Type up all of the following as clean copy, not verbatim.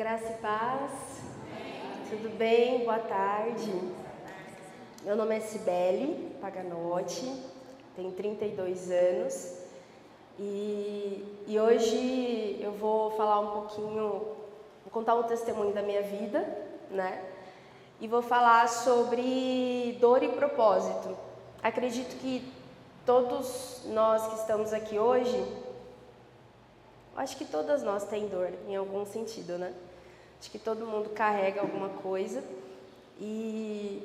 Graça e paz. Tudo bem? Boa tarde. Meu nome é Cibele Paganotti, tenho 32 anos e hoje eu vou falar um pouquinho, vou contar um testemunho da minha vida, né? E vou falar sobre dor e propósito. Acredito que todos nós que estamos aqui hoje, acho que todas nós têm dor em algum sentido, né? Acho que todo mundo carrega alguma coisa e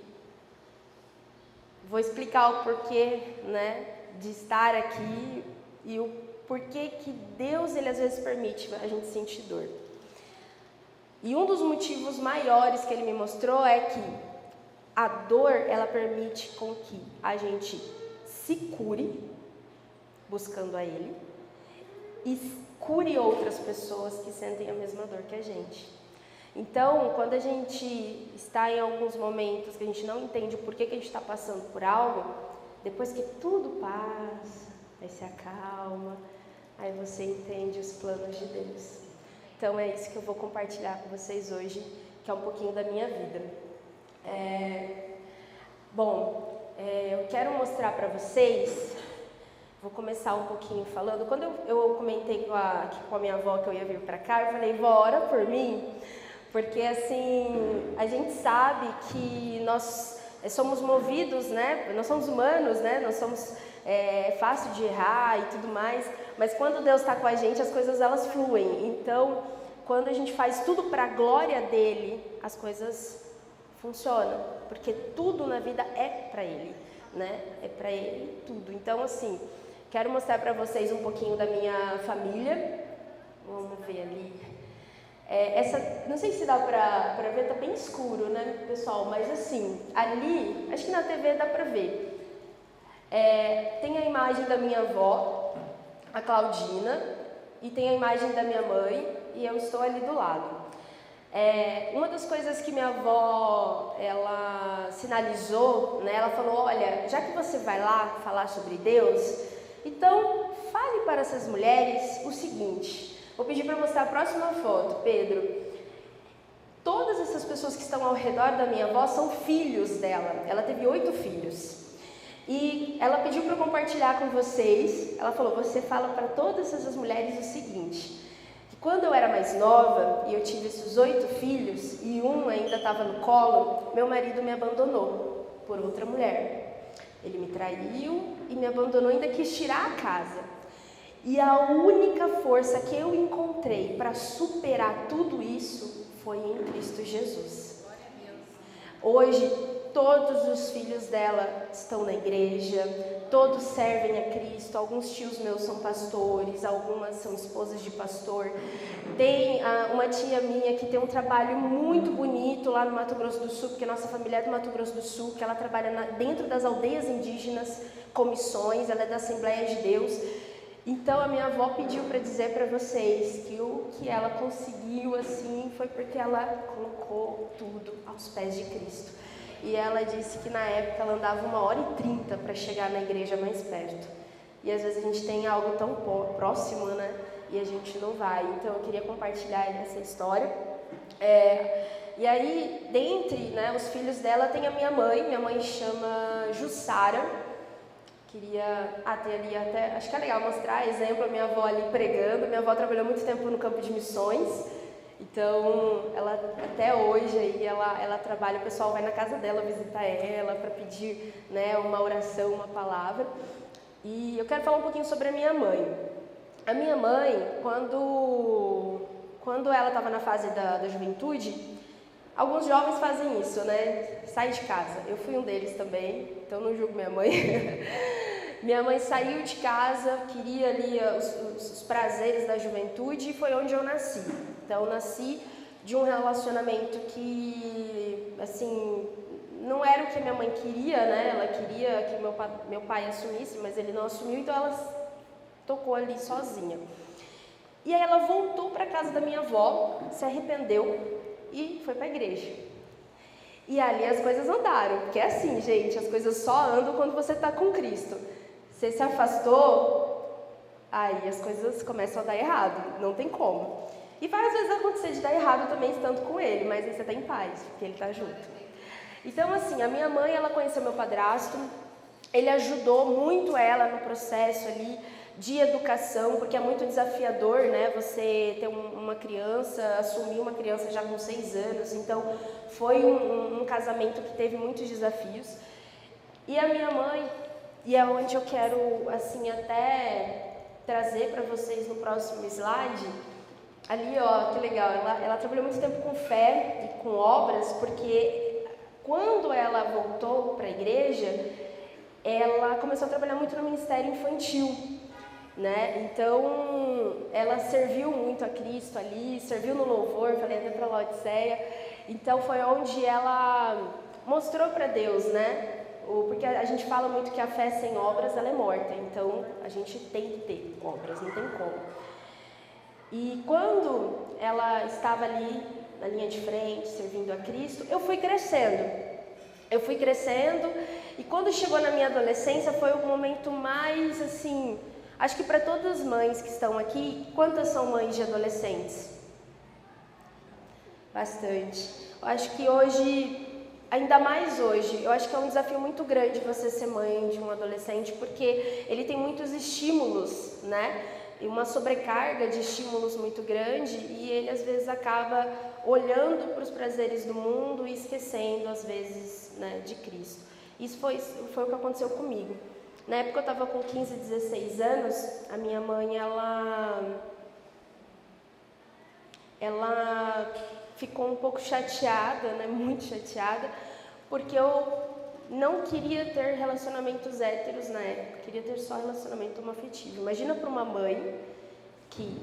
vou explicar o porquê, né, de estar aqui e o porquê que Deus, ele às vezes permite a gente sentir dor. E um dos motivos maiores que ele me mostrou é que a dor, ela permite com que a gente se cure, buscando a ele, e cure outras pessoas que sentem a mesma dor que a gente. Então, quando a gente está em alguns momentos que a gente não entende o porquê que a gente está passando por algo, depois que tudo passa, aí se acalma, aí você entende os planos de Deus. Então, é isso que eu vou compartilhar com vocês hoje, que é um pouquinho da minha vida. Eu quero mostrar para vocês, vou começar um pouquinho falando. Quando eu comentei com a minha avó que eu ia vir para cá, eu falei, vó, ora por mim. Porque assim, a gente sabe que nós somos movidos, né? Nós somos humanos, né? Nós somos fácil de errar e tudo mais, mas quando Deus está com a gente, as coisas elas fluem. Então, quando a gente faz tudo para a glória dele, as coisas funcionam, porque tudo na vida é para ele, né? É para ele tudo. Então, assim, quero mostrar para vocês um pouquinho da minha família. Vamos ver ali. Não sei se dá pra ver, tá bem escuro, né, pessoal? Mas assim, ali, acho que na TV dá pra ver. Tem a imagem da minha avó, a Claudina, e tem a imagem da minha mãe, e eu estou ali do lado. Uma das coisas que minha avó, ela sinalizou, né, ela falou, olha, já que você vai lá falar sobre Deus, então fale para essas mulheres o seguinte. Vou pedir para mostrar a próxima foto, Pedro. Todas essas pessoas que estão ao redor da minha avó são filhos dela. Ela teve 8 filhos. E ela pediu para eu compartilhar com vocês. Ela falou, você fala para todas essas mulheres o seguinte, que quando eu era mais nova e eu tive esses 8 filhos e um ainda estava no colo, meu marido me abandonou por outra mulher. Ele me traiu e me abandonou, ainda quis tirar a casa. E a única força que eu encontrei para superar tudo isso foi em Cristo Jesus. Hoje, todos os filhos dela estão na igreja, todos servem a Cristo, alguns tios meus são pastores, algumas são esposas de pastor. Tem uma tia minha que tem um trabalho muito bonito lá no Mato Grosso do Sul, porque a nossa família é do Mato Grosso do Sul, que ela trabalha dentro das aldeias indígenas, com missões, ela é da Assembleia de Deus. Então, a minha avó pediu para dizer para vocês que o que ela conseguiu, assim, foi porque ela colocou tudo aos pés de Cristo. E ela disse que na época ela andava 1h30 para chegar na igreja mais perto. E às vezes a gente tem algo tão próximo, né? E a gente não vai. Então, eu queria compartilhar essa história. E aí, dentre, né, os filhos dela, tem a minha mãe chama Jussara. Queria ter ali até, acho que é legal mostrar exemplo, a minha avó ali pregando. Minha avó trabalhou muito tempo no campo de missões, então ela até hoje aí ela trabalha, o pessoal vai na casa dela visitar ela para pedir, né, uma oração, uma palavra. E eu quero falar um pouquinho sobre a minha mãe. A minha mãe, quando ela estava na fase da juventude, alguns jovens fazem isso, né? Sai de casa. Eu fui um deles também, então não julgo minha mãe. Minha mãe saiu de casa, queria ali os prazeres da juventude e foi onde eu nasci. Então, eu nasci de um relacionamento que, assim, não era o que minha mãe queria, né? Ela queria que meu pai assumisse, mas ele não assumiu, então ela tocou ali sozinha. E aí ela voltou para a casa da minha avó, se arrependeu e foi para a igreja. E ali as coisas andaram, porque é assim, gente, as coisas só andam quando você está com Cristo. Você se afastou, aí as coisas começam a dar errado, não tem como. E várias vezes acontecer de dar errado também estando com ele, mas aí você está em paz, porque ele está junto. Então, assim, a minha mãe, ela conheceu meu padrasto, ele ajudou muito ela no processo ali de educação, porque é muito desafiador, né, você ter uma criança, assumir uma criança já com 6 anos, então foi um casamento que teve muitos desafios. E a minha mãe, e é onde eu quero, assim, até trazer para vocês no próximo slide, ali, ó, que legal, ela trabalhou muito tempo com fé e com obras, porque quando ela voltou para a igreja, ela começou a trabalhar muito no ministério infantil, né? Então, ela serviu muito a Cristo ali, serviu no louvor, falei até para a Laodiceia. Então, foi onde ela mostrou para Deus, né? Porque a gente fala muito que a fé sem obras, ela é morta. Então, a gente tem que ter obras, não tem como. E quando ela estava ali na linha de frente, servindo a Cristo, eu fui crescendo. E quando chegou na minha adolescência, foi o momento mais, assim, acho que para todas as mães que estão aqui, quantas são mães de adolescentes? Bastante. Eu acho que hoje, ainda mais hoje, eu acho que é um desafio muito grande você ser mãe de um adolescente, porque ele tem muitos estímulos, né? E uma sobrecarga de estímulos muito grande, e ele às vezes acaba olhando para os prazeres do mundo e esquecendo às vezes, né, de Cristo. Isso foi o que aconteceu comigo. Na época eu estava com 15, 16 anos, a minha mãe, ela ficou um pouco chateada, né, muito chateada, porque eu não queria ter relacionamentos héteros na época, queria ter só relacionamento homoafetivo. Imagina para uma mãe que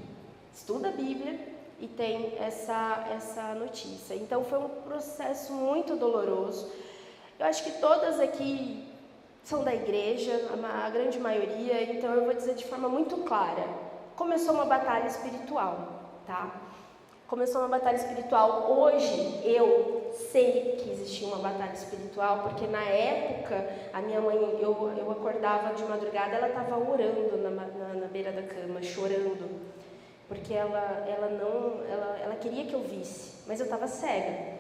estuda a Bíblia e tem essa notícia. Então foi um processo muito doloroso. Eu acho que todas aqui são da igreja, a grande maioria, então eu vou dizer de forma muito clara. Começou uma batalha espiritual, tá? Começou uma batalha espiritual. Hoje eu sei que existia uma batalha espiritual, porque na época a minha mãe, eu acordava de madrugada, ela estava orando na beira da cama, chorando, porque ela queria que eu visse, mas eu estava cega.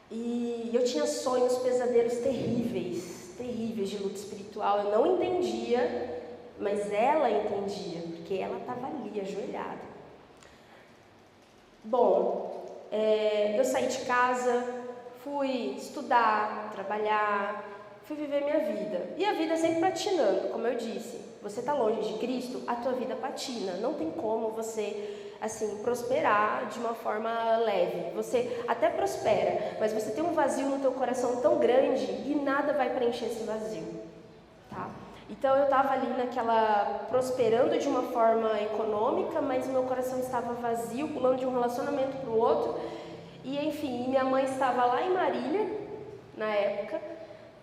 E eu tinha sonhos, pesadelos terríveis de luta espiritual. Eu não entendia, mas ela entendia, porque ela estava ali, ajoelhada. Bom, eu saí de casa, fui estudar, trabalhar, fui viver minha vida. E a vida sempre patinando, como eu disse. Você está longe de Cristo, a tua vida patina. Não tem como você, assim, prosperar de uma forma leve. Você até prospera, mas você tem um vazio no teu coração tão grande e nada vai preencher esse vazio, tá? Então eu estava ali prosperando de uma forma econômica, mas meu coração estava vazio, pulando de um relacionamento para o outro. E enfim, minha mãe estava lá em Marília, na época,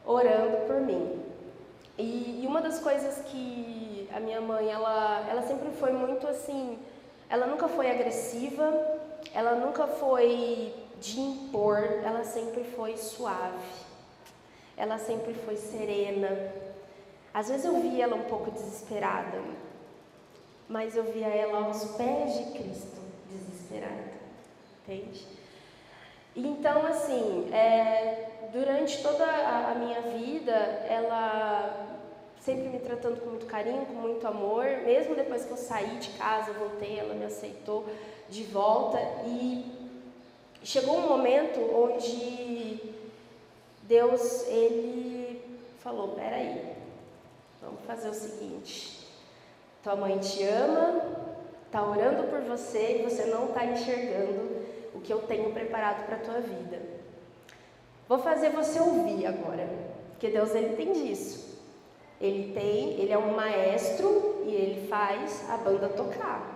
orando por mim. E uma das coisas que a minha mãe, ela sempre foi muito assim, ela nunca foi agressiva, ela nunca foi de impor, ela sempre foi suave, ela sempre foi serena. Às vezes eu via ela um pouco desesperada, mas eu via ela aos pés de Cristo, desesperada, entende? Então, assim, durante toda a minha vida, ela sempre me tratando com muito carinho, com muito amor, mesmo depois que eu saí de casa, voltei, ela me aceitou de volta, e chegou um momento onde Deus, ele falou, peraí, vamos fazer o seguinte, tua mãe te ama, está orando por você e você não está enxergando o que eu tenho preparado para a tua vida. Vou fazer você ouvir agora, porque Deus, ele tem disso. Ele é um maestro e ele faz a banda tocar.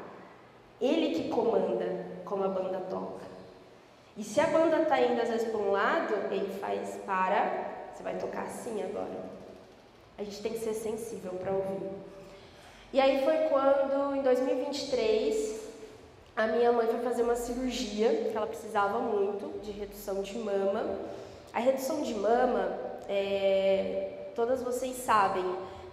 Ele que comanda como a banda toca. E se a banda está indo às vezes para um lado, ele faz, você vai tocar assim agora. A gente tem que ser sensível para ouvir. E aí foi quando, em 2023, a minha mãe foi fazer uma cirurgia, que ela precisava muito, de redução de mama. A redução de mama, todas vocês sabem,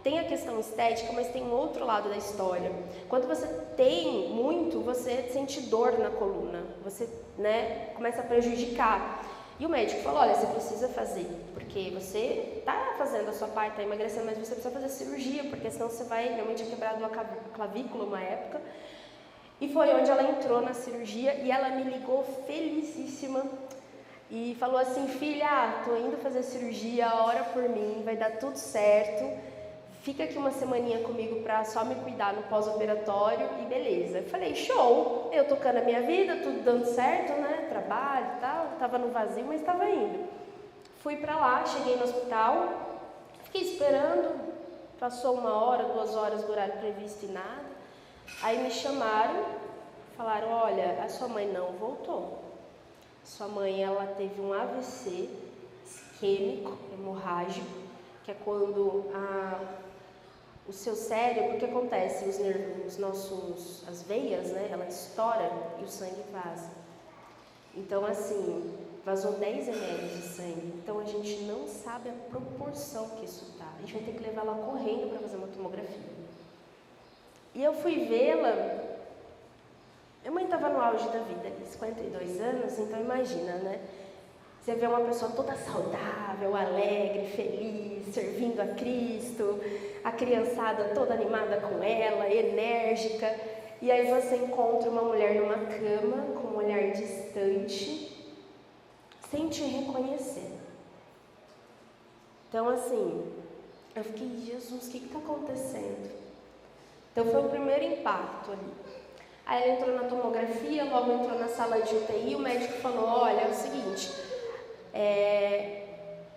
tem a questão estética, mas tem um outro lado da história. Quando você tem muito, você sente dor na coluna, você, né, começa a prejudicar. E o médico falou, olha, você precisa fazer, porque você está fazendo a sua parte, está emagrecendo, mas você precisa fazer cirurgia, porque senão você vai, minha mãe tinha quebrado a clavícula uma época. E foi onde ela entrou na cirurgia e ela me ligou felicíssima e falou assim, filha, tô indo fazer cirurgia, ora por mim, vai dar tudo certo. Fica aqui uma semaninha comigo pra só me cuidar no pós-operatório e beleza. Eu falei, show, eu tocando a minha vida, tudo dando certo, né, trabalho e tal, tava no vazio, mas tava indo. Fui pra lá, cheguei no hospital, fiquei esperando, passou 1 hora, 2 horas do horário previsto e nada. Aí me chamaram, falaram, olha, a sua mãe não voltou. Sua mãe, ela teve um AVC isquêmico, hemorrágico, que é quando o seu cérebro, o que acontece? Os nervos, as veias, né, ela estoura e o sangue vaza. Então, assim, vazou 10 ml de sangue. Então, a gente não sabe a proporção que isso tá. A gente vai ter que levar ela correndo para fazer uma tomografia. E eu fui vê-la. Minha mãe estava no auge da vida, ali, 52 anos, então imagina, né? Você vê uma pessoa toda saudável, alegre, feliz, servindo a Cristo, a criançada toda animada com ela, enérgica, e aí você encontra uma mulher numa cama, com um olhar distante, sem te reconhecer. Então, assim, eu fiquei, Jesus, o que está acontecendo? Então, foi o primeiro impacto ali. Aí ela entrou na tomografia, logo entrou na sala de UTI, o médico falou, olha, é o seguinte...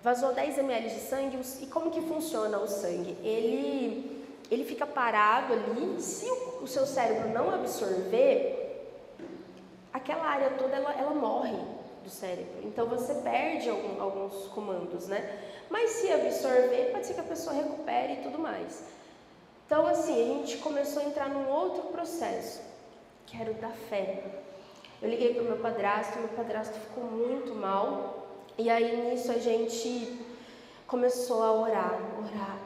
vazou 10 ml de sangue. E como que funciona o sangue? Ele fica parado ali, se o seu cérebro não absorver, aquela área toda ela morre do cérebro, então você perde alguns comandos, né? Mas se absorver, pode ser que a pessoa recupere e tudo mais. Então assim, a gente começou a entrar num outro processo, que era o da fé. Eu liguei para o meu padrasto ficou muito mal. E aí, nisso, a gente começou a orar,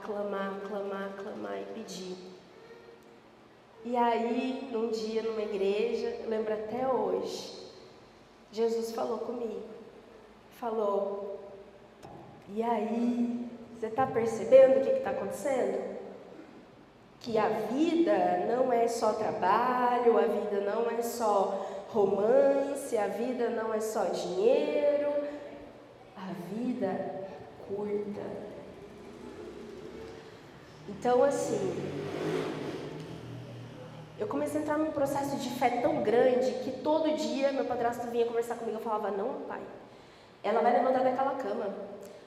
clamar e pedir. E aí, num dia, numa igreja, eu lembro até hoje, Jesus falou comigo, falou, e aí, você está percebendo o que está acontecendo? Que a vida não é só trabalho, a vida não é só romance, a vida não é só dinheiro, a vida é curta. Então, assim, eu comecei a entrar num processo de fé tão grande que todo dia meu padrasto vinha conversar comigo. Eu falava, não, pai, ela vai levantar daquela cama.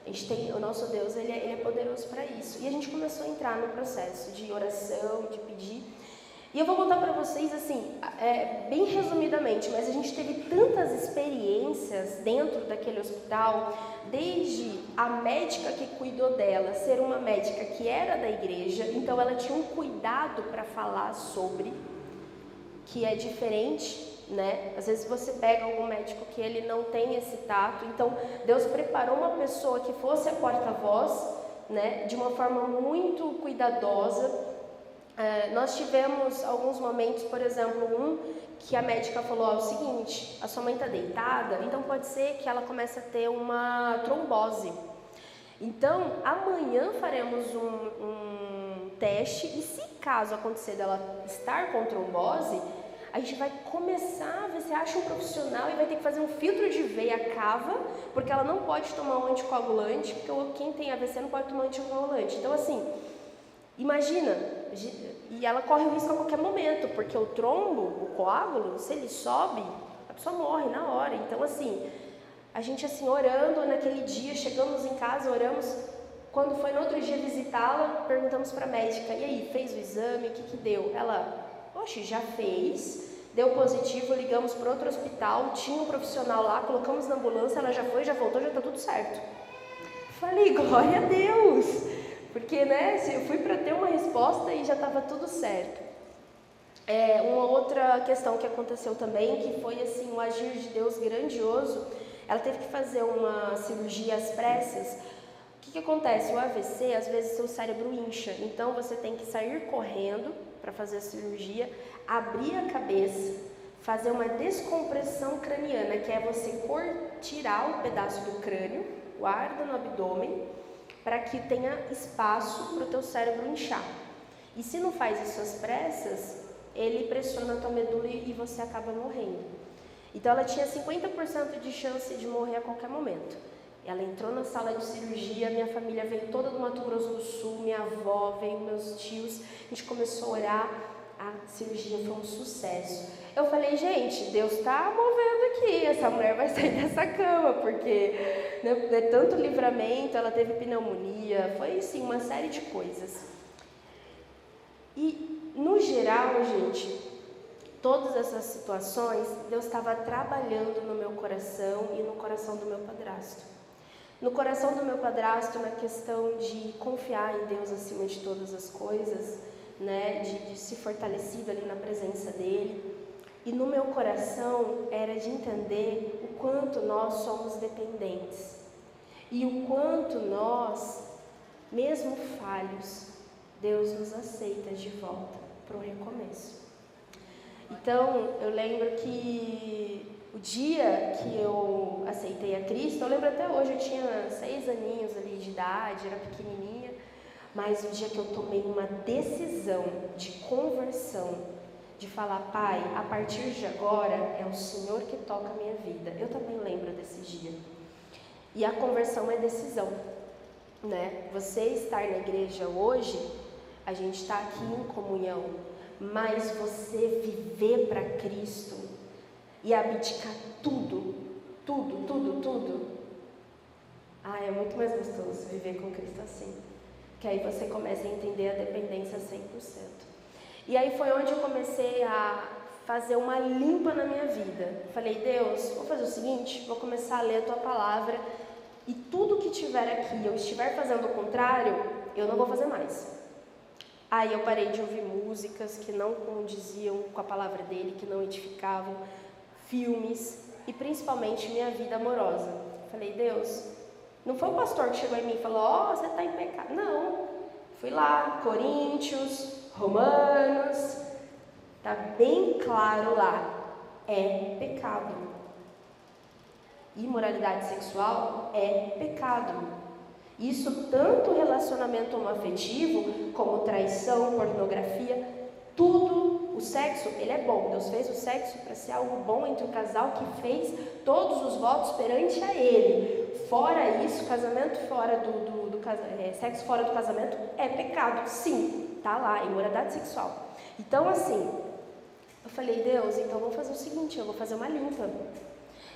A gente tem, o nosso Deus, ele é poderoso para isso. E a gente começou a entrar no processo de oração, de pedir. E eu vou contar para vocês, assim, bem resumidamente, mas a gente teve tantas experiências dentro daquele hospital, desde a médica que cuidou dela ser uma médica que era da igreja, então ela tinha um cuidado para falar sobre, que é diferente, né? Às vezes você pega algum médico que ele não tem esse tato, então Deus preparou uma pessoa que fosse a porta-voz, né? De uma forma muito cuidadosa. Nós tivemos alguns momentos, por exemplo, que a médica falou o seguinte, a sua mãe está deitada, então pode ser que ela comece a ter uma trombose. Então, amanhã faremos um teste e se caso acontecer dela estar com trombose, a gente vai começar a ver se acha um profissional e vai ter que fazer um filtro de veia cava, porque ela não pode tomar um anticoagulante, porque quem tem AVC não pode tomar um anticoagulante. Então, assim, imagina, e ela corre o risco a qualquer momento, porque o trombo, o coágulo, se ele sobe, a pessoa morre na hora. Então, assim, a gente assim, orando naquele dia, chegamos em casa, oramos. Quando foi no outro dia visitá-la, perguntamos para a médica, e aí, fez o exame, o que deu? Ela, oxe, já fez, deu positivo, ligamos para outro hospital, tinha um profissional lá, colocamos na ambulância, ela já foi, já voltou, já está tudo certo. Falei, glória a Deus! Porque, né, eu fui para ter uma resposta e já estava tudo certo. Uma outra questão que aconteceu também, que foi assim, um agir de Deus grandioso, ela teve que fazer uma cirurgia às pressas. O que que acontece? O AVC, às vezes, seu cérebro incha. Então, você tem que sair correndo para fazer a cirurgia, abrir a cabeça, fazer uma descompressão craniana, que é você tirar o pedaço do crânio, guarda no abdômen, para que tenha espaço para o teu cérebro inchar. E se não faz isso às pressas, ele pressiona a tua medula e você acaba morrendo. Então ela tinha 50% de chance de morrer a qualquer momento. Ela entrou na sala de cirurgia, minha família veio toda do Mato Grosso do Sul, minha avó veio, meus tios, a gente começou a orar, a cirurgia foi um sucesso. Eu falei, gente, Deus está movendo aqui, essa mulher vai sair dessa cama, porque né, tanto livramento, ela teve pneumonia, foi sim, uma série de coisas. E no geral, gente, todas essas situações, Deus estava trabalhando no meu coração e no coração do meu padrasto. No coração do meu padrasto, na questão de confiar em Deus acima de todas as coisas, né, de se fortalecido ali na presença dele. E no meu coração era de entender o quanto nós somos dependentes. E o quanto nós, mesmo falhos, Deus nos aceita de volta para o recomeço. Então, eu lembro que o dia que eu aceitei a Cristo, eu lembro até hoje, eu tinha 6 aninhos ali de idade, era pequenininha, mas o dia que eu tomei uma decisão de conversão, de falar, Pai, a partir de agora é o Senhor que toca a minha vida. Eu também lembro desse dia. E a conversão é decisão, né? Você estar na igreja hoje, a gente está aqui em comunhão, mas você viver para Cristo e abdicar tudo, é muito mais gostoso viver com Cristo assim, que aí você começa a entender a dependência 100%. E aí foi onde eu comecei a fazer uma limpa na minha vida. Falei, Deus, vou fazer o seguinte, vou começar a ler a Tua Palavra e tudo que tiver aqui, eu estiver fazendo o contrário, eu não vou fazer mais. Aí eu parei de ouvir músicas que não condiziam com a palavra dele, que não edificavam, filmes e principalmente minha vida amorosa. Falei, Deus, não foi o pastor que chegou em mim e falou, você está em pecado. Não, fui lá, Coríntios, Romanos, está bem claro lá, é pecado. Imoralidade sexual é pecado. Isso tanto relacionamento homoafetivo, como traição, pornografia, tudo, o sexo, ele é bom. Deus fez o sexo para ser algo bom entre o casal que fez todos os votos perante a Ele. Fora isso, casamento fora sexo fora do casamento é pecado, sim, tá lá, imoralidade sexual. Então assim, eu falei, Deus, então vou fazer o seguinte, eu vou fazer uma limpa.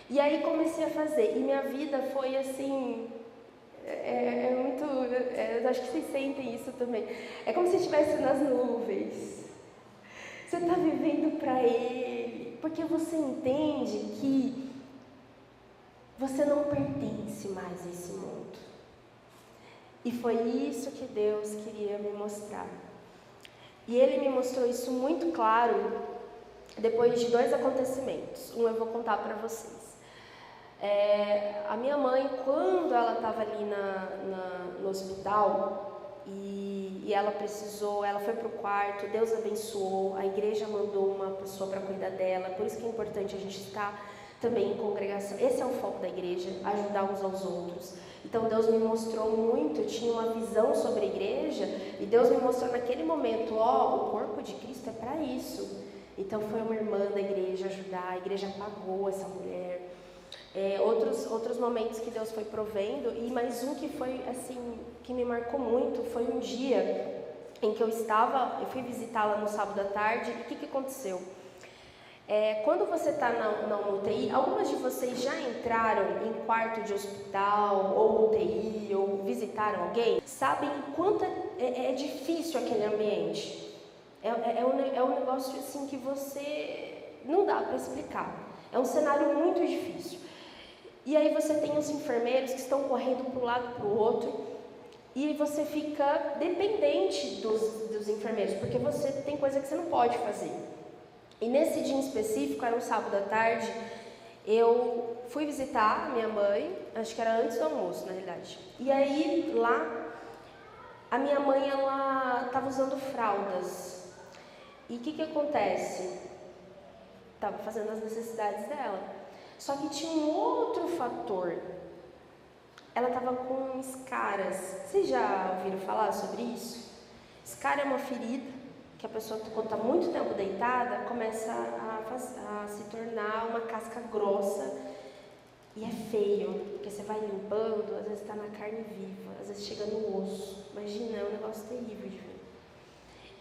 E aí comecei a fazer, e minha vida foi assim... eu acho que vocês sentem isso também. É como se estivesse nas nuvens. Você está vivendo para Ele, porque você entende que você não pertence mais a esse mundo. E foi isso que Deus queria me mostrar. E Ele me mostrou isso muito claro depois de 2 acontecimentos. Um eu vou contar para vocês. A minha mãe, quando ela estava ali no hospital e ela foi para o quarto, Deus abençoou, a igreja mandou uma pessoa para cuidar dela, por isso que é importante a gente estar também em congregação. Esse é o foco da igreja, ajudar uns aos outros. Então Deus me mostrou muito, eu tinha uma visão sobre a igreja e Deus me mostrou naquele momento, o corpo de Cristo é para isso. Então foi uma irmã da igreja ajudar, a igreja pagou essa mulher. Outros momentos que Deus foi provendo, e mais um que foi assim, que me marcou muito, foi um dia em que eu fui visitá-la no sábado à tarde, e o que aconteceu? Quando você está na UTI, algumas de vocês já entraram em quarto de hospital, ou UTI, ou visitaram alguém, sabem o quanto é difícil aquele ambiente. É um negócio assim que você não dá para explicar, é um cenário muito difícil. E aí você tem os enfermeiros que estão correndo para um lado e para o outro, e você fica dependente dos enfermeiros, porque você tem coisa que você não pode fazer. E nesse dia em específico, era um sábado à tarde, eu fui visitar a minha mãe, acho que era antes do almoço, na realidade. E aí, lá, a minha mãe, ela estava usando fraldas. E o que acontece? Estava fazendo as necessidades dela. Só que tinha um outro fator. Ela estava com escaras. Vocês já ouviram falar sobre isso? Escara é uma ferida que a pessoa, quando está muito tempo deitada, começa a se tornar uma casca grossa. E é feio, porque você vai limpando, às vezes está na carne viva, às vezes chega no osso. Imagina, é um negócio terrível de ver.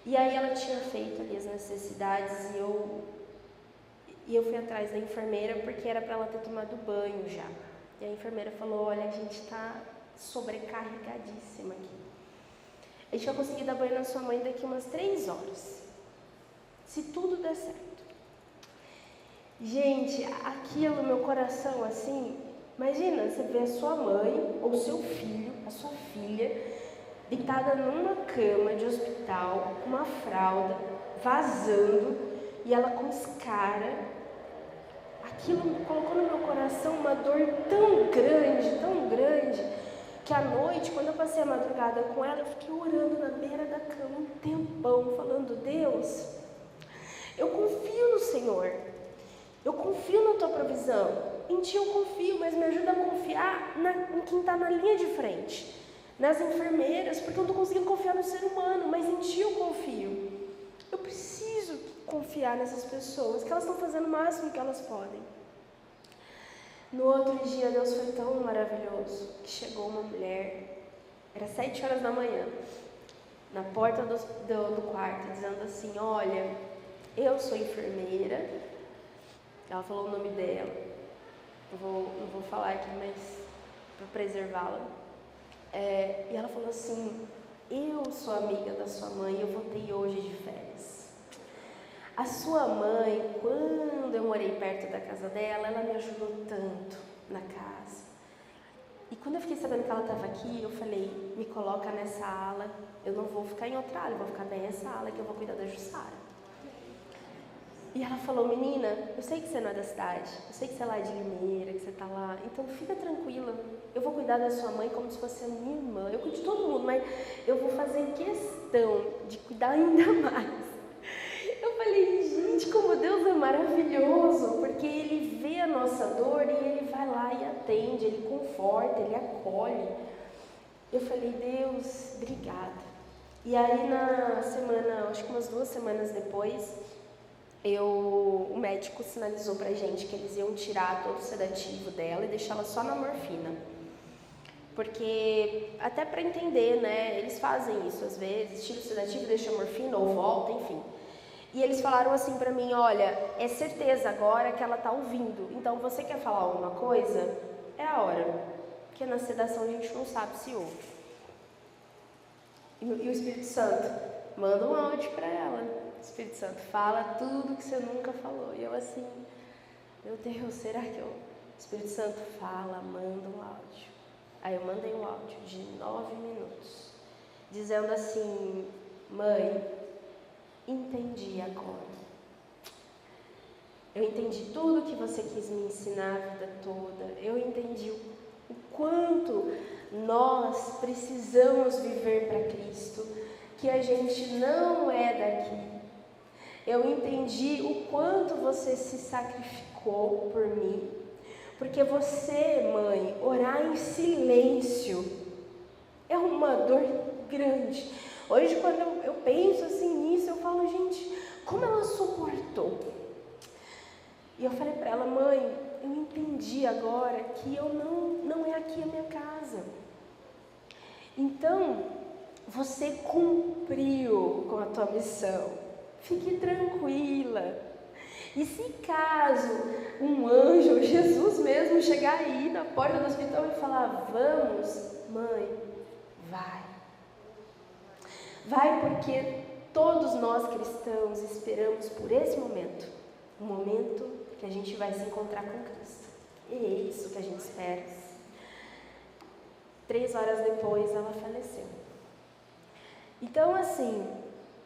E aí ela tinha feito ali as necessidades e eu fui atrás da enfermeira porque era para ela ter tomado banho já. E a enfermeira falou, olha, a gente está sobrecarregadíssima aqui. A gente vai conseguir dar banho na sua mãe daqui umas 3 horas. Se tudo der certo. Gente, aquilo, meu coração assim, imagina, você vê a sua mãe ou seu filho, a sua filha, deitada numa cama de hospital, com uma fralda, vazando, e ela com escara. Aquilo colocou no meu coração uma dor tão grande, que à noite, quando eu passei a madrugada com ela, eu fiquei orando na beira da cama um tempão, falando, Deus, eu confio no Senhor, eu confio na Tua provisão, em Ti eu confio, mas me ajuda a confiar em quem está na linha de frente, nas enfermeiras, porque eu não estou conseguindo confiar no ser humano, mas em Ti eu confio. Eu preciso confiar nessas pessoas, que elas estão fazendo o máximo que elas podem. No outro dia, Deus foi tão maravilhoso, que chegou uma mulher, era 7 horas da manhã, na porta do quarto, dizendo assim, olha, eu sou enfermeira, ela falou o nome dela, não vou falar aqui, mas para preservá-la, e ela falou assim, eu sou amiga da sua mãe, eu voltei hoje de férias. A sua mãe, quando eu morei perto da casa dela, ela me ajudou tanto na casa. E quando eu fiquei sabendo que ela estava aqui, eu falei, me coloca nessa ala, eu não vou ficar em outra ala, eu vou ficar nessa ala que eu vou cuidar da Jussara. E ela falou, menina, eu sei que você não é da cidade, eu sei que você é lá de Limeira, que você está lá, então fica tranquila, eu vou cuidar da sua mãe como se fosse a minha irmã, eu cuido de todo mundo, mas eu vou fazer questão de cuidar ainda mais. Eu falei, gente, como Deus é maravilhoso, porque Ele vê a nossa dor e Ele vai lá e atende, Ele conforta, Ele acolhe. Eu falei, Deus, obrigada. E aí na semana, acho que umas 2 semanas depois, o médico sinalizou pra gente que eles iam tirar todo o sedativo dela e deixá-la só na morfina. Porque, até para entender, né, eles fazem isso às vezes, tira o sedativo, deixa a morfina ou volta, enfim. E eles falaram assim pra mim, olha, é certeza agora que ela tá ouvindo, então você quer falar alguma coisa? É a hora, porque na sedação a gente não sabe se ouve. E o Espírito Santo manda um áudio pra ela. O Espírito Santo fala tudo que você nunca falou. E eu assim, meu Deus, será que eu... O Espírito Santo fala, manda um áudio. Aí eu mandei um áudio de 9 minutos, dizendo assim, mãe, entendi agora. Eu entendi tudo que você quis me ensinar a vida toda. Eu entendi o quanto nós precisamos viver para Cristo, que a gente não é daqui. Eu entendi o quanto você se sacrificou por mim, porque você, mãe, orar em silêncio é uma dor grande. Hoje, quando eu penso assim nisso, eu falo, gente, como ela suportou? E eu falei para ela, mãe, eu entendi agora que eu não é aqui a minha casa. Então, você cumpriu com a tua missão. Fique tranquila. E se caso um anjo, ou Jesus mesmo, chegar aí na porta do hospital e falar, vamos, mãe, vai. Vai porque todos nós cristãos esperamos por esse momento. Um momento que a gente vai se encontrar com Cristo. E é isso que a gente espera. 3 horas depois ela faleceu. Então assim,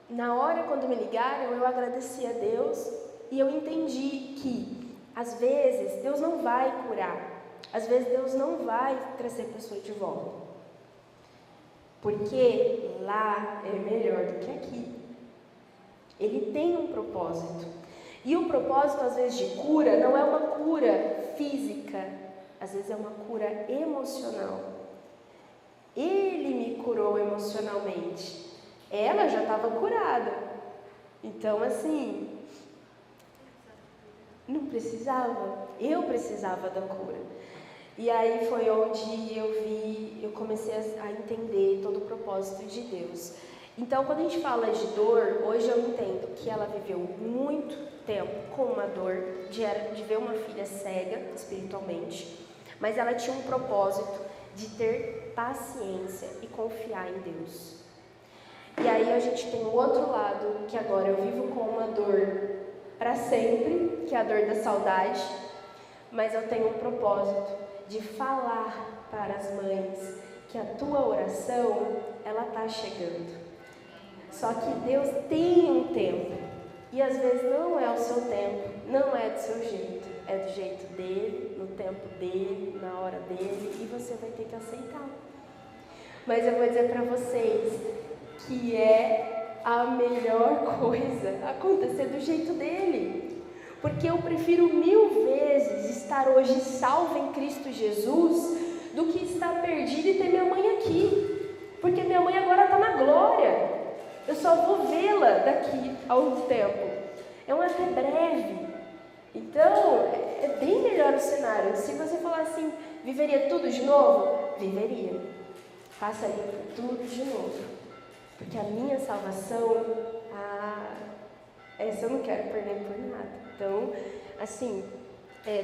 na hora quando me ligaram, eu agradeci a Deus e eu entendi que às vezes Deus não vai curar, às vezes Deus não vai trazer a pessoa de volta, porque lá é melhor do que aqui. Ele tem um propósito, e o propósito às vezes de cura não é uma cura física, às vezes é uma cura emocional. Ele me curou emocionalmente, ela já estava curada, então assim, não precisava, eu precisava da cura. E aí foi onde eu comecei a entender todo o propósito de Deus. Então, quando a gente fala de dor, hoje eu entendo que ela viveu muito tempo com uma dor de ver uma filha cega espiritualmente, mas ela tinha um propósito de ter paciência e confiar em Deus. E aí a gente tem o outro lado, que agora eu vivo com uma dor para sempre, que é a dor da saudade, mas eu tenho um propósito de falar para as mães que a tua oração, ela está chegando. Só que Deus tem um tempo, e às vezes não é o seu tempo, não é do seu jeito, é do jeito dele, no tempo dele, na hora dele, e você vai ter que aceitar. Mas eu vou dizer para vocês que é a melhor coisa acontecer do jeito dele, porque eu prefiro 1000 vezes estar hoje salva em Cristo Jesus do que estar perdida e ter minha mãe aqui, porque minha mãe agora está na glória, eu só vou vê-la daqui a um tempo, é um até breve. Então é bem melhor o cenário. Se você falar assim, viveria tudo de novo? Viveria, passaria por tudo de novo, porque a minha salvação, essa eu não quero perder por nada. Então, assim,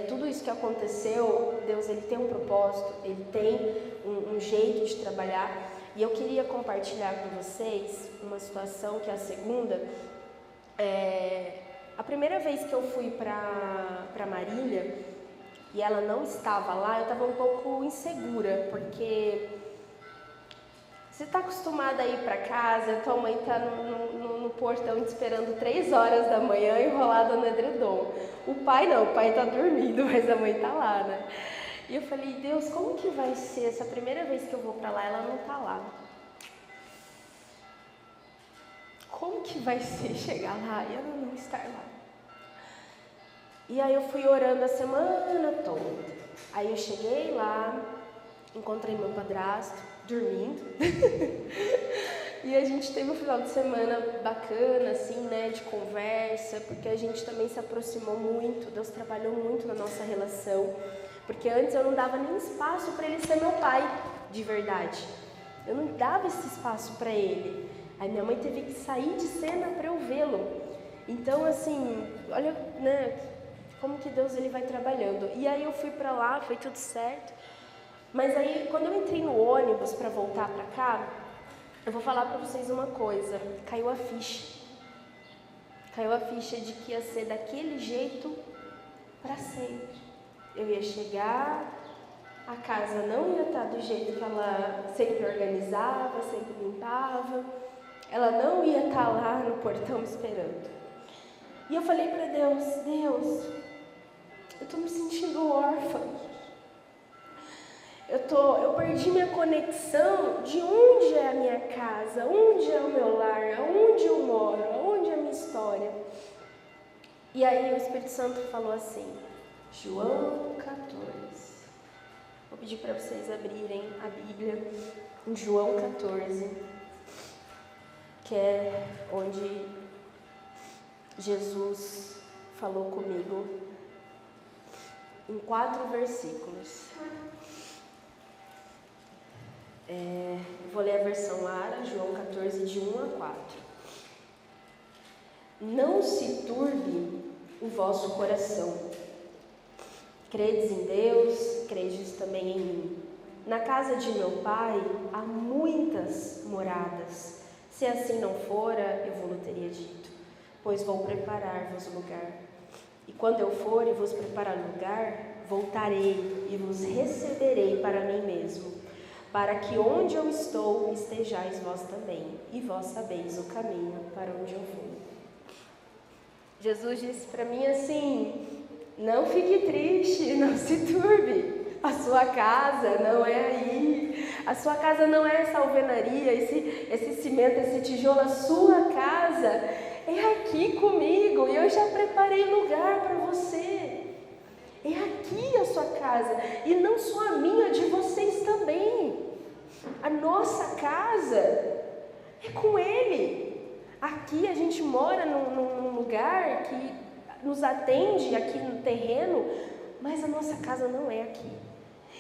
tudo isso que aconteceu, Deus ele tem um propósito, ele tem um jeito de trabalhar. E eu queria compartilhar com vocês uma situação que é a segunda. A primeira vez que eu fui para Marília, e ela não estava lá, eu estava um pouco insegura, porque você está acostumada a ir para casa, tua mãe está no portão te esperando 3 horas da manhã, enrolada no edredom. O pai não, o pai está dormindo, mas a mãe está lá, né? E eu falei, Deus, como que vai ser essa primeira vez que eu vou para lá, ela não está lá? Como que vai ser chegar lá e ela não estar lá? E aí eu fui orando a semana toda. Aí eu cheguei lá, encontrei meu padrasto, dormindo. E a gente teve um final de semana bacana, assim, né, de conversa, porque a gente também se aproximou muito, Deus trabalhou muito na nossa relação, porque antes eu não dava nem espaço para ele ser meu pai, de verdade. Eu não dava esse espaço para ele. Aí minha mãe teve que sair de cena para eu vê-lo. Então, assim, olha, né, como que Deus ele vai trabalhando. E aí eu fui para lá, foi tudo certo. Mas aí, quando eu entrei no ônibus para voltar para cá, eu vou falar para vocês uma coisa, caiu a ficha. Caiu a ficha de que ia ser daquele jeito para sempre. Eu ia chegar, a casa não ia estar do jeito que ela sempre organizava, sempre limpava. Ela não ia estar lá no portão me esperando. E eu falei para Deus, Deus, eu estou me sentindo órfã. Eu perdi minha conexão de onde é a minha casa, onde é o meu lar, onde eu moro, onde é a minha história. E aí o Espírito Santo falou assim, João 14. Vou pedir para vocês abrirem a Bíblia em João 14, que é onde Jesus falou comigo em 4 versículos. Vou ler a versão Lara, João 14, de 1 a 4. Não se turbe o vosso coração. Credes em Deus, credes também em mim. Na casa de meu pai há muitas moradas. Se assim não fora, eu vos teria dito, pois vou preparar-vos lugar. E quando eu for e vos preparar lugar, voltarei e vos receberei para mim mesmo, para que onde eu estou estejais vós também, e vós sabeis o caminho para onde eu vou. Jesus disse para mim assim, Não fique triste, não se turbe. A sua casa não é aí. A sua casa não é essa alvenaria, esse cimento, esse tijolo. A sua casa é aqui comigo. E eu já preparei lugar para você. É aqui a sua casa. E não só a minha, de vocês também. A nossa casa é com Ele. Aqui a gente mora num lugar que nos atende aqui no terreno, mas a nossa casa não é aqui.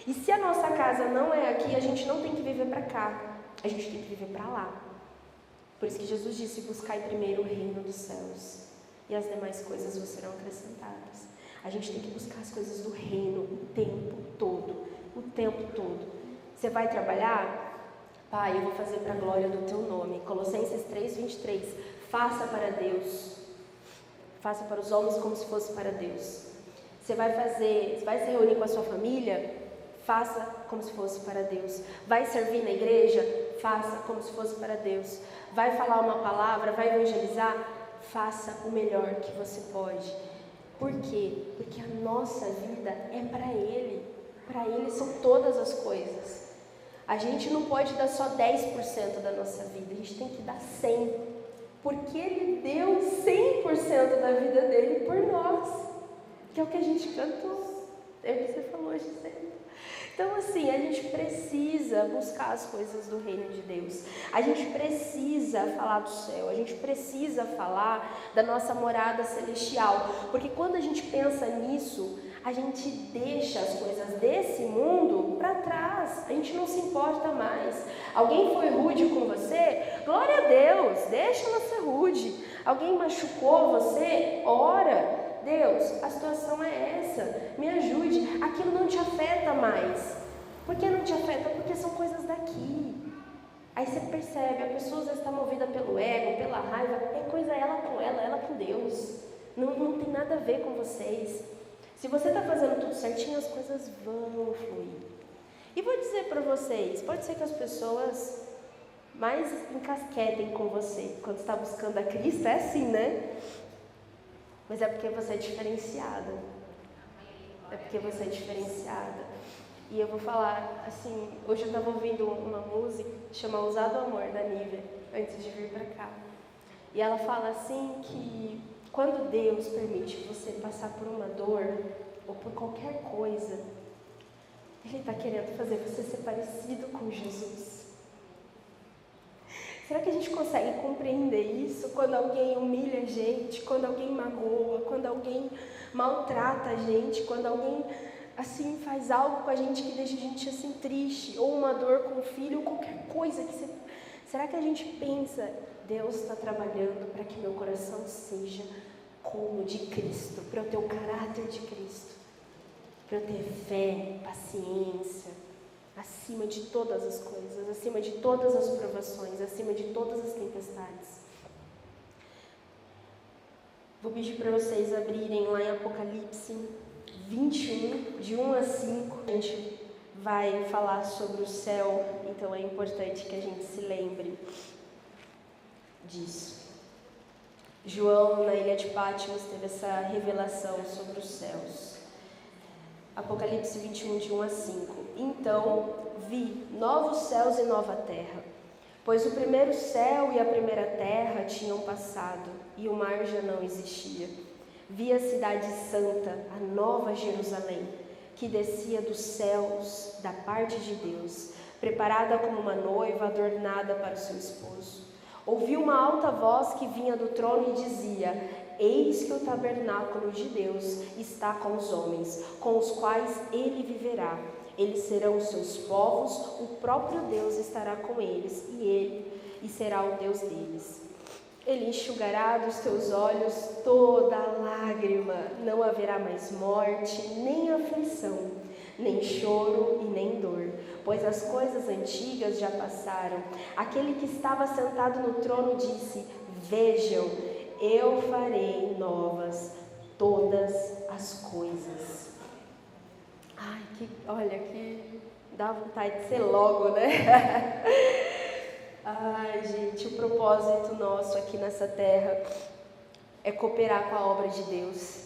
E se a nossa casa não é aqui, a gente não tem que viver para cá, a gente tem que viver para lá. Por isso que Jesus disse: buscai primeiro o reino dos céus, e as demais coisas vos serão acrescentadas. A gente tem que buscar as coisas do reino o tempo todo, o tempo todo. Você vai trabalhar? Pai, eu vou fazer para a glória do teu nome. Colossenses 3:23. Faça para Deus. Faça para os homens como se fosse para Deus. Você vai se reunir com a sua família? Faça como se fosse para Deus. Vai servir na igreja? Faça como se fosse para Deus. Vai falar uma palavra? Vai evangelizar? Faça o melhor que você pode. Por quê? Porque a nossa vida é para Ele. Para Ele são todas as coisas. A gente não pode dar só 10% da nossa vida, a gente tem que dar 100%. Porque Ele deu 100% da vida dele por nós. Que é o que a gente cantou. É o que você falou hoje cedo. Então assim, a gente precisa buscar as coisas do reino de Deus. A gente precisa falar do céu. A gente precisa falar da nossa morada celestial. Porque quando a gente pensa nisso, a gente deixa as coisas desse mundo para trás. A gente não se importa mais. Alguém foi rude com você? Glória a Deus, deixa ela ser rude. Alguém machucou você? Ora. Deus, a situação é essa, me ajude. Aquilo não te afeta mais. Por que não te afeta? Porque são coisas daqui. Aí você percebe, a pessoa às vezes está movida pelo ego, pela raiva. É coisa ela com Deus. Não tem nada a ver com vocês. Se você está fazendo tudo certinho, as coisas vão fluir. E vou dizer para vocês, pode ser que as pessoas mais encasquetem com você quando está buscando a Cristo, é assim, né? Mas é porque você é diferenciada. É porque você é diferenciada. E eu vou falar, assim, hoje eu estava ouvindo uma música, chama Ousado Amor, da Nívia, antes de vir para cá. E ela fala assim que quando Deus permite você passar por uma dor, ou por qualquer coisa, Ele está querendo fazer você ser parecido com Jesus. Será que a gente consegue compreender isso quando alguém humilha a gente, quando alguém magoa, quando alguém maltrata a gente, quando alguém assim faz algo com a gente que deixa a gente assim triste, ou uma dor com o filho, ou qualquer coisa que você... Será que a gente pensa, Deus está trabalhando para que meu coração seja como o de Cristo, para eu ter o caráter de Cristo, para eu ter fé, paciência, acima de todas as coisas, acima de todas as provações, acima de todas as tempestades. Vou pedir para vocês abrirem lá em Apocalipse 21, de 1 a 5. A gente vai falar sobre o céu, então é importante que a gente se lembre disso. João, na ilha de Patmos, teve essa revelação sobre os céus. Apocalipse 21, de 1 a 5. Então vi novos céus e nova terra, pois o primeiro céu e a primeira terra tinham passado, e o mar já não existia. Vi a cidade santa, a nova Jerusalém, que descia dos céus da parte de Deus, preparada como uma noiva adornada para o seu esposo. Ouvi uma alta voz que vinha do trono e dizia: Eis que o tabernáculo de Deus está com os homens, com os quais ele viverá. Eles serão os seus povos, o próprio Deus estará com eles, e será o Deus deles. Ele enxugará dos teus olhos toda lágrima, não haverá mais morte, nem aflição, nem choro e nem dor, pois as coisas antigas já passaram. Aquele que estava sentado no trono disse: Vejam, eu farei novas todas as coisas. Ai, olha, que dá vontade de ser logo, né? Ai, gente, o propósito nosso aqui nessa terra é cooperar com a obra de Deus.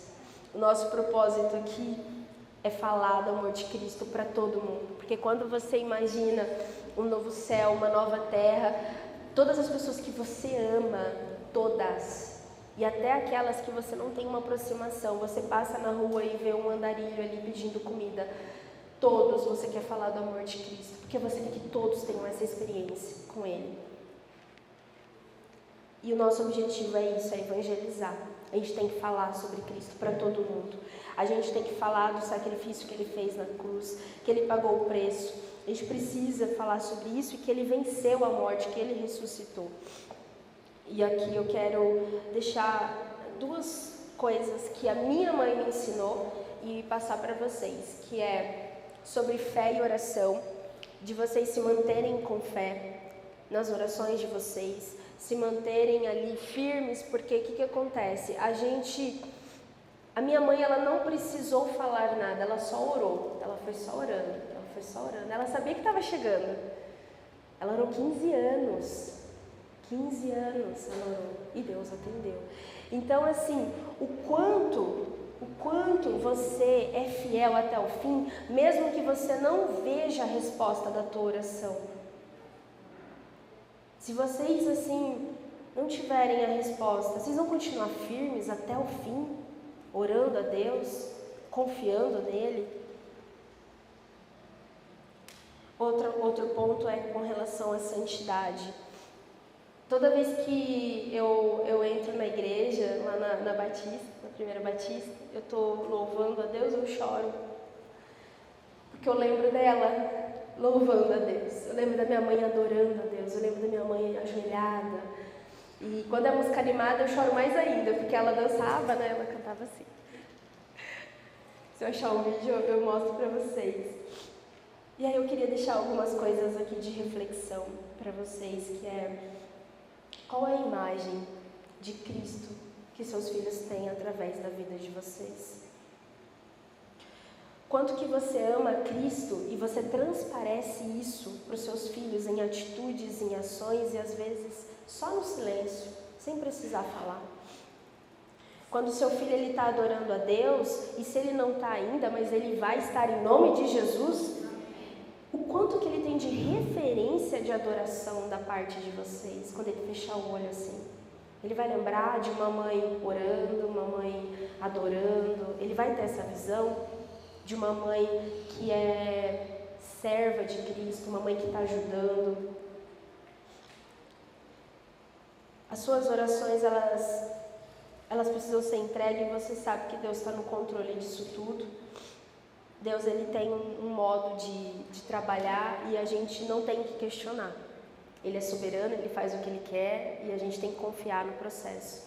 O nosso propósito aqui é falar do amor de Cristo para todo mundo. Porque quando você imagina um novo céu, uma nova terra, todas as pessoas que você ama, todas, e até aquelas que você não tem uma aproximação, você passa na rua e vê um andarilho ali pedindo comida, todos você quer falar do amor de Cristo, porque você quer que todos tenham essa experiência com Ele. E o nosso objetivo é isso, é evangelizar. A gente tem que falar sobre Cristo para todo mundo. A gente tem que falar do sacrifício que Ele fez na cruz, que Ele pagou o preço. A gente precisa falar sobre isso e que Ele venceu a morte, que Ele ressuscitou. E aqui eu quero deixar duas coisas que a minha mãe me ensinou e passar para vocês, que é sobre fé e oração, de vocês se manterem com fé nas orações de vocês, se manterem ali firmes, porque o que acontece? A minha mãe, ela não precisou falar nada, ela só orou, ela foi só orando, ela sabia que estava chegando, ela orou 15 anos ela orou, e Deus atendeu. Então assim, o quanto você é fiel até o fim, mesmo que você não veja a resposta da tua oração. Se vocês, assim, não tiverem a resposta, vocês vão continuar firmes até o fim, orando a Deus, confiando nele? Outro ponto é com relação à santidade. Toda vez que eu entro na igreja, lá na Batista, na primeira Batista, eu estou louvando a Deus, eu choro. Porque eu lembro dela louvando a Deus, eu lembro da minha mãe adorando a Deus, eu lembro da minha mãe ajoelhada. E quando é música animada eu choro mais ainda, porque ela dançava, né? Ela cantava assim. Se eu achar um vídeo eu mostro para vocês. E aí eu queria deixar algumas coisas aqui de reflexão para vocês, que é: qual é a imagem de Cristo que seus filhos têm através da vida de vocês? Quanto que você ama Cristo e você transparece isso para os seus filhos em atitudes, em ações e às vezes só no silêncio, sem precisar falar. Quando o seu filho está adorando a Deus, e se ele não está ainda, mas ele vai estar em nome de Jesus, o quanto que ele tem de referência de adoração da parte de vocês, quando ele fechar o olho assim. Ele vai lembrar de uma mãe orando, uma mãe adorando, ele vai ter essa visão de uma mãe que é serva de Cristo, uma mãe que está ajudando. As suas orações, elas precisam ser entregues, e você sabe que Deus está no controle disso tudo. Deus, ele tem um modo de trabalhar e a gente não tem que questionar. Ele é soberano, ele faz o que ele quer e a gente tem que confiar no processo.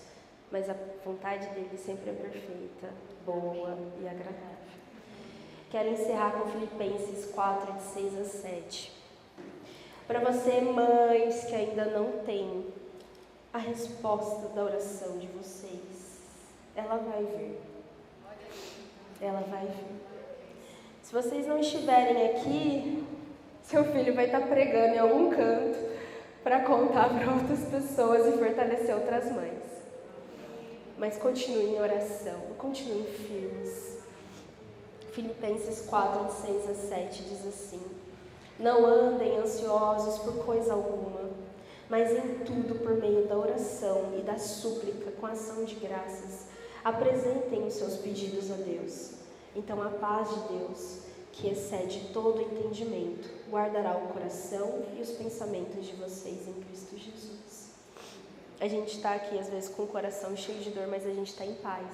Mas a vontade dele sempre é perfeita, boa e agradável. Quero encerrar com Filipenses 4, de 6 a 7. Para você, mães que ainda não têm a resposta da oração de vocês, ela vai vir. Ela vai vir. Se vocês não estiverem aqui, seu filho vai estar pregando em algum canto para contar para outras pessoas e fortalecer outras mães. Mas continuem em oração, continuem firmes. Filipenses 4, de 6 a 7 diz assim: não andem ansiosos por coisa alguma, mas em tudo por meio da oração e da súplica com ação de graças, apresentem os seus pedidos a Deus. Então a paz de Deus, que excede todo entendimento, guardará o coração e os pensamentos de vocês em Cristo Jesus. A gente está aqui às vezes com o coração cheio de dor, mas a gente está em paz.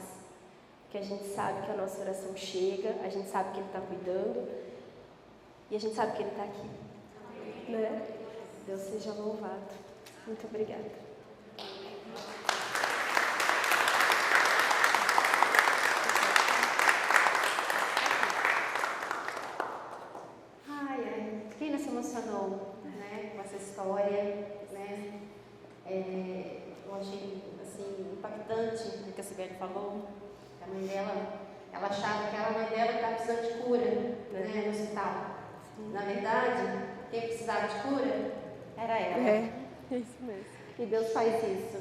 Porque a gente sabe que a nossa oração chega, a gente sabe que Ele está cuidando e a gente sabe que Ele está aqui. Né? Deus seja louvado. Muito obrigada. Quem não se emocionou, né, com essa história, né? Eu achei assim, impactante o que a Sibeli falou. A mãe dela, ela achava que a mãe dela estava precisando de cura, né, no hospital. Na verdade, quem precisava de cura era ela. É isso mesmo. E Deus faz isso.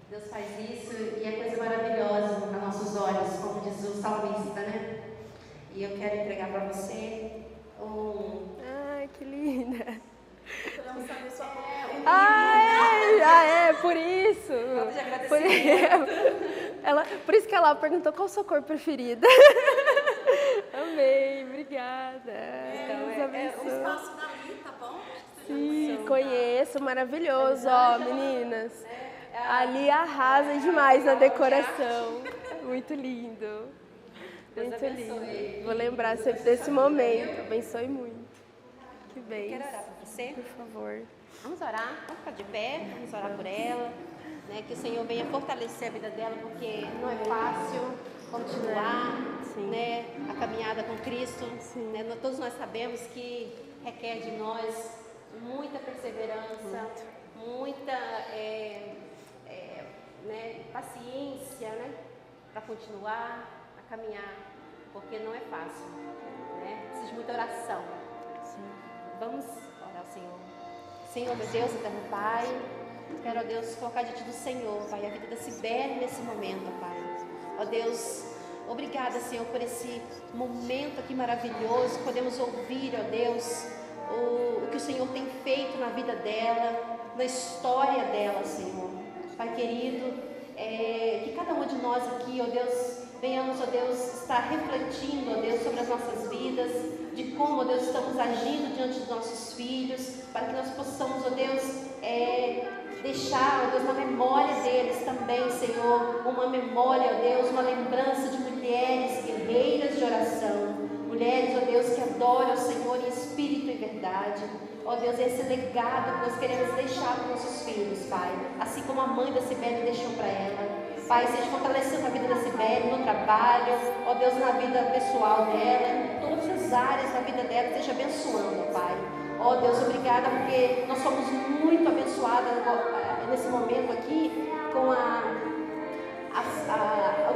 Deus faz isso e é coisa maravilhosa aos nossos olhos, como diz o salmista, né? E eu quero entregar para você Ai, que linda. Vamos saber sua Por isso. Por isso que ela perguntou qual a sua cor preferida. Amei, obrigada. O espaço dali, tá bom? Sim, conheço, maravilhoso, ó, meninas. Ali arrasa demais na decoração. Muito lindo. Muito lindo. Vou lembrar sempre desse momento. Abençoe muito. Que bem. Quero orar por você? Por favor. Vamos orar, vamos ficar de pé, vamos orar por ela, né? Que o Senhor venha fortalecer a vida dela, porque não é fácil continuar, né? A caminhada com Cristo, né? Todos nós sabemos que requer de nós muita perseverança, muita né? Paciência, né? Para continuar a caminhar, porque não é fácil, né? Precisa de muita oração. Vamos orar ao Senhor. Senhor, meu Deus, eterno Pai, quero, ó Deus, colocar diante do Senhor, Pai, a vida da Cibele nesse momento, ó Pai. Ó Deus, obrigada, Senhor, por esse momento aqui maravilhoso. Podemos ouvir, ó Deus, o que o Senhor tem feito na vida dela, na história dela, Senhor. Pai querido, que cada um de nós aqui, ó Deus, venhamos, ó Deus, estar refletindo, ó Deus, sobre as nossas vidas, de como, ó Deus, estamos agindo diante dos nossos filhos, para que nós possamos, ó Deus, deixar, ó Deus, na memória deles também, Senhor, uma memória, ó Deus, uma lembrança de mulheres guerreiras de oração, mulheres, ó Deus, que adoram o Senhor em espírito e verdade. Ó Deus, esse legado que nós queremos deixar para os nossos filhos, Pai, assim como a mãe da Cibele deixou para ela. Pai, seja fortalecendo a vida da Cibele, no trabalho, ó Deus, na vida pessoal dela, em todas as áreas da vida dela, seja abençoando, Pai. Ó Deus, obrigada, porque nós somos muito abençoadas nesse momento aqui, com o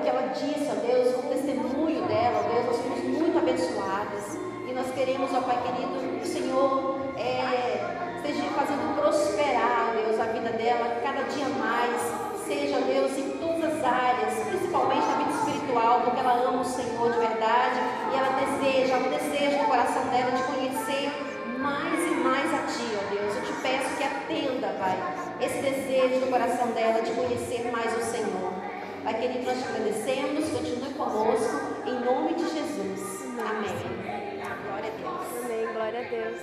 que ela disse, ó Deus, com o testemunho dela, ó Deus, nós somos muito abençoadas. E nós queremos, ó Pai querido, que o Senhor esteja fazendo prosperar, ó Deus, a vida dela cada dia mais. Seja, Deus, em todas as áreas, principalmente na vida espiritual, porque ela ama o Senhor de verdade e ela deseja, o desejo no coração dela de conhecer mais e mais a Ti, ó Deus. Eu te peço que atenda, Pai, esse desejo no coração dela de conhecer mais o Senhor. Pai querido, nós te agradecemos, continue conosco, em nome de Jesus. Amém. Glória a Deus. Amém, glória a Deus.